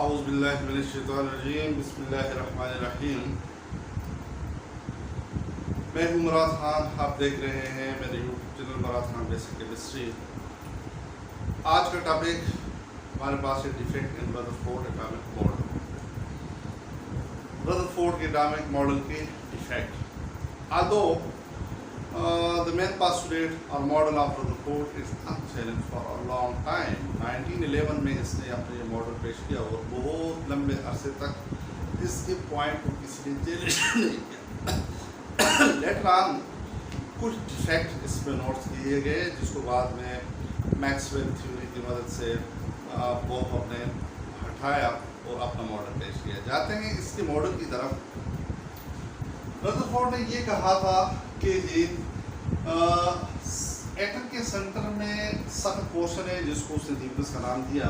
औज़ुबिल्लाहिमिनश्शैतानिर्रजीम बिस्मिल्लाहिर्रहमानिर्रहीम। मैं हूँ मुराद खान, आप देख रहे हैं मेरे यूट्यूब चैनल मुराद खान बेसिक केमिस्ट्री। आज का टॉपिक हमारे पास है defect in Rutherford atomic model. Rutherford के एटॉमिक मॉडल के defect. Aldous the main postulate or model of Rutherford is unchallenged for a long time. 1911 में इसने अपने मॉडल पेश किया और बहुत लंबे अरसे तक इसके पॉइंट को किसी ने चैलेंज नहीं किया। लेटर ऑन कुछ डिफेक्ट इसमें नोट्स किए गए, जिसको बाद में मैक्सवेल थ्योरी की मदद से वो अपने हटाया और अपना मॉडल पेश किया। जाते हैं इसके मॉडल की तरफ। रदरफोर्ड ने ये कहा था कि एटम के सेंटर में सख्त पोर्शन है जिसको उसने न्यूक्लियस का नाम दिया,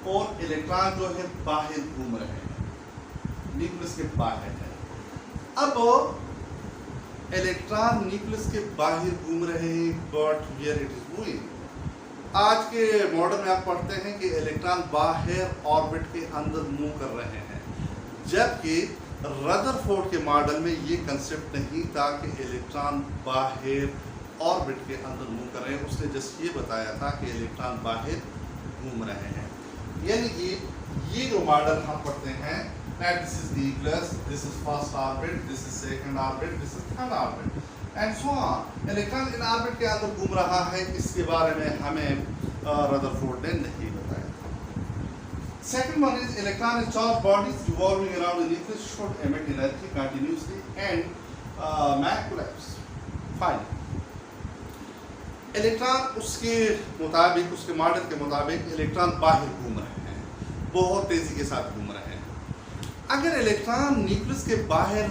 और इलेक्ट्रॉन जो है बाहर घूम रहे हैं, न्यूक्लियस के बाहर है। अब इलेक्ट्रॉन न्यूक्लियस के बाहर घूम रहे हैं, but where it is moving. आज के मॉडल में आप पढ़ते हैं कि इलेक्ट्रॉन बाहर ऑर्बिट के अंदर मूव कर रहे हैं, जबकि रदरफोर्ड के मॉडल में ये कंसेप्ट नहीं था कि इलेक्ट्रॉन बाहर ऑर्बिट के अंदर मूव कर रहे हैं। उसने जस्ट ये बताया था कि इलेक्ट्रॉन बाहर घूम रहे हैं। यानी कि ये जो मॉडल हम पढ़ते हैं, this is nucleus, this is first orbit, this is second orbit, this is third orbit and so on. Electron in orbit के अंदर घूम रहा है, इसके बारे में हमें रदरफोर्ड ने नहीं बताया। Second one is electron is charged bodies revolving around the nucleus should emit energy continuously and may collapse. Fine. Electron उसके मुताबिक, उसके मॉडल के मुताबिक इलेक्ट्रॉन बाहर घूम रहे हैं, बहुत तेजी के साथ घूम रहे हैं। अगर इलेक्ट्रॉन न्यूक्लियस के बाहर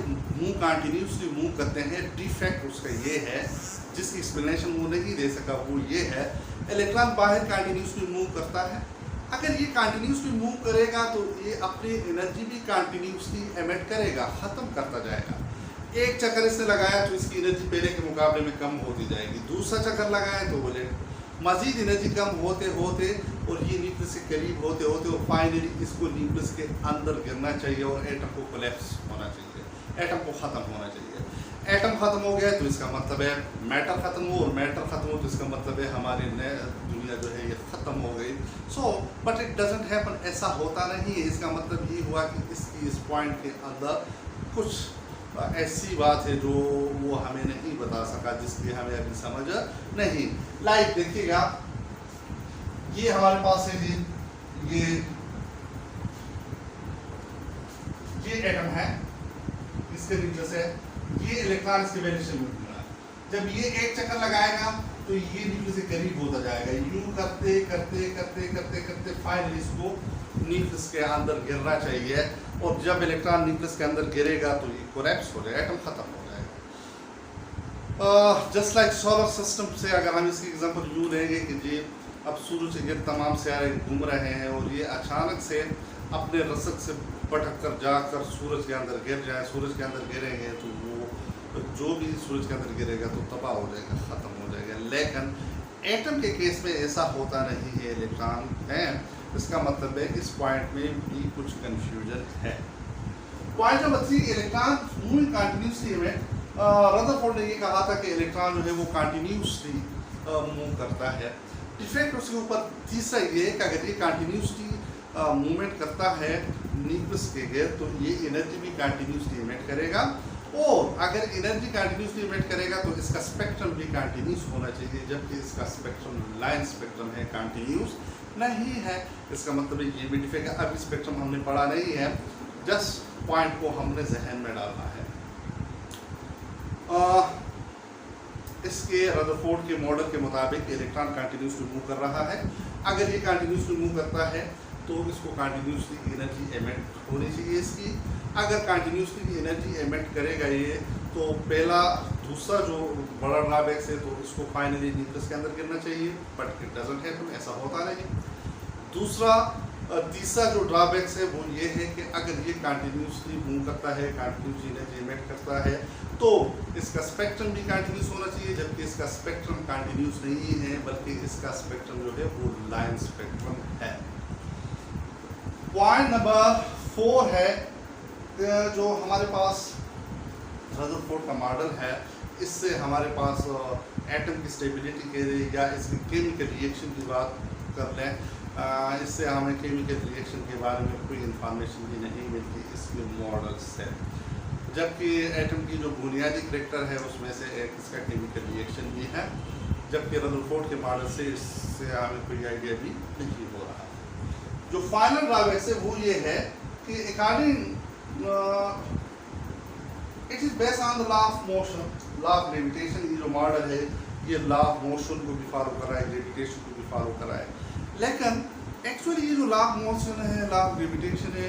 कंटिन्यूसली मूव करते हैं, डिफेक्ट उसका ये है, जिसकी एक्सप्लेनेशन वो नहीं दे सका, वो ये है इलेक्ट्रॉन बाहर कंटिन्यूसली मूव करता है। अगर ये कंटिन्यूसली मूव करेगा तो ये अपनी एनर्जी भी कंटिन्यूसली एमिट करेगा, ख़त्म करता जाएगा। एक चक्कर इसने लगाया तो इसकी एनर्जी पहले के मुकाबले में कम होती जाएगी, दूसरा चक्कर लगाया तो बोले मज़ीद एनर्जी कम होते होते और ये न्यूक्लियस के करीब होते होते और फाइनली इसको न्यूक्लियस के अंदर गिरना चाहिए और एटम को कोलैप्स होना चाहिए, एटम को ख़त्म होना चाहिए। एटम ख़त्म हो गया तो इसका मतलब है मैटर ख़त्म हो, और मैटर ख़त्म हो तो इसका मतलब है हमारी दुनिया जो है ये ख़त्म हो गई। So but it doesn't happen, ऐसा होता नहीं है। इसका मतलब ये हुआ कि इसकी इस पॉइंट के अंदर कुछ ऐसी बात है जो वो हमें नहीं बता सका, जिसकी हमें अभी समझ नहीं। लाइक देखिएगा, ये हमारे पास है जी, ये एटम है, इसके नीचे से ये इलेक्ट्रॉन इसके वैल्यू से मिल रहा है। जब ये एक चक्कर लगाएगा तो ये न्यूक्लियस के करीब होता जाएगा, यूं करते करते करते करते करते फाइनली इसको न्यूक्लियस के अंदर गिरना चाहिए, और जब इलेक्ट्रॉन न्यूक्लियस के अंदर गिरेगा तो ये कोलैप्स हो जाएगा, एटम खत्म हो जाएगा। जस्ट लाइक सोलर सिस्टम से अगर हम इसकी एग्जांपल यूं लेंगे कि जी अब सूरज के गिर्द तमाम सितारे घूम रहे हैं और ये अचानक से अपने रसद से भटक कर जाकर सूरज के अंदर गिर जाए, सूरज के अंदर गिरेंगे तो वो जो भी सूरज के अंदर गिरेगा तो तबाह हो जाएगा, ख़त्म हो जाएगा। लेकिन एटम के केस में ऐसा होता नहीं है, इलेक्ट्रॉन है। इसका मतलब है इस पॉइंट में भी कुछ कंफ्यूजन है। Point number 3, electron moving continuously में रदरफोर्ड ने ये कहा था कि इलेक्ट्रॉन जो है वो कंटिन्यूसली मूव करता है। डिफेक्ट उसके ऊपर तीसरा ये है कि अगर ये कंटिन्यूसली मूवमेंट करता है न्यूक्लियस के गिर्द तो ये एनर्जी भी कंटिन्यूसली इमिट करेगा, और अगर एनर्जी कंटिन्यूसली इमिट करेगा तो इसका स्पेक्ट्रम भी कंटिन्यूस होना चाहिए, जबकि इसका स्पेक्ट्रम लाइन स्पेक्ट्रम है, कंटिन्यूस नहीं है। इसका मतलब है ये भी डिफेक्ट है। अभी स्पेक्ट्रम हमने पढ़ा नहीं है, जस्ट पॉइंट को हमने जहन में डालना है। इसके रदरफोर्ड के मॉडल के मुताबिक इलेक्ट्रॉन कंटिन्यूसली मूव कर रहा है। अगर ये कंटिन्यूसली मूव करता है तो इसको कंटिन्यूसली एनर्जी एमिट होनी चाहिए इसकी। अगर कंटिन्यूसली एनर्जी एमिट करेगा ये तो पहला दूसरा जो बड़ा ड्रॉबैक्स है तो इसको फाइनली न्यूक्लियस के अंदर गिरना चाहिए, बट इट डजंट हैपन, ऐसा होता नहीं। दूसरा तीसरा जो ड्रॉबैक्स है वो ये है कि अगर ये कंटिन्यूसली मूव करता है, कंटिन्यूसली एनर्जी एमिट करता है, तो इसका स्पेक्ट्रम भी कंटिन्यूस होना चाहिए, जबकि इसका स्पेक्ट्रम कंटिन्यूस नहीं है, बल्कि इसका स्पेक्ट्रम जो है वो लाइन स्पेक्ट्रम है। पॉइंट नंबर 4 है जो हमारे पास रदरफोर्ड का मॉडल है, इससे हमारे पास एटम की स्टेबिलिटी के लिए या इसकी केमिकल रिएक्शन की बात कर लें, इससे हमें केमिकल रिएक्शन के बारे में कोई इंफॉर्मेशन भी नहीं मिलती इसके मॉडल से। जबकि एटम की जो बुनियादी करैक्टर है उसमें से एक इसका केमिकल रिएक्शन भी है, जबकि रदरफोर्ड के मॉडल से इससे हमें कोई आइडिया भी नहीं हो रहा। जो फाइनल ड्रॉबैक है वो ये है कि according it is based on the law of motion, law of gravitation. ये जो मॉडल है ये लॉ ऑफ मोशन को भी फॉलो कर रहा है, ग्रेविटेशन को भी फॉलो कर रहा है, लेकिन एक्चुअली ये जो लॉ ऑफ मोशन है, लॉ ऑफ ग्रेविटेशन है,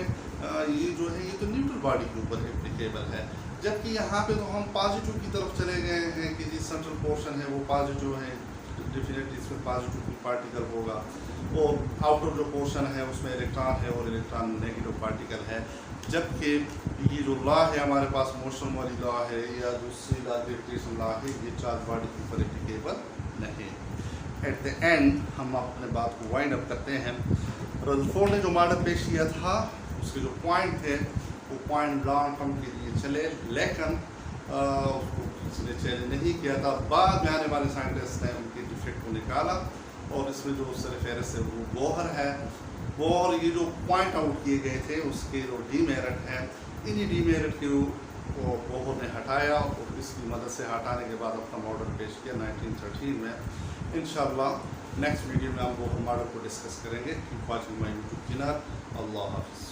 ये जो है ये तो न्यूट्रल बॉडी के ऊपर एप्लीकेबल है। जबकि यहाँ पे तो हम पॉजिटिव की तरफ चले गए हैं कि जो सेंट्रल पोर्शन है वो पॉजिटिव है, डेफिनेटली इसमें पॉजिटिव पार्टिकल होगा, और आउटर जो पोर्शन है उसमें इलेक्ट्रॉन है और इलेक्ट्रॉन नेगेटिव पार्टिकल है। जबकि ये जो लॉ है हमारे पास मोशन वाली लॉ है या दूसरी लॉ ग्रेविटेशन लॉ है, ये चार्ज बॉडी के ऊपर एप्लीकेबल नहीं। एट द एंड हम अपने बात को वाइंड अप करते हैं। रदरफोर्ड ने जो मॉडल पेश किया था उसके जो पॉइंट थे वो पॉइंट लॉन्ग टर्म के लिए चले, लेकिन उसको इसने चैलेंज नहीं किया था। बाद में आने वाले साइंटिस्ट ने उनके डिफेक्ट को निकाला और इसमें जो रेफरेंस है वो बोहर है। और ये जो पॉइंट आउट किए गए थे उसके जो डीमेरिट है, इन्हीं डीमेरिट के बोहर ने हटाया और इसकी मदद से हटाने के बाद अपना मॉडल पेश किया 1913 में। इंशाल्लाह नेक्स्ट वीडियो में हम बोहर मॉडल को डिस्कस करेंगे। Keep watching my YouTube channel. अल्लाह हाफिज़।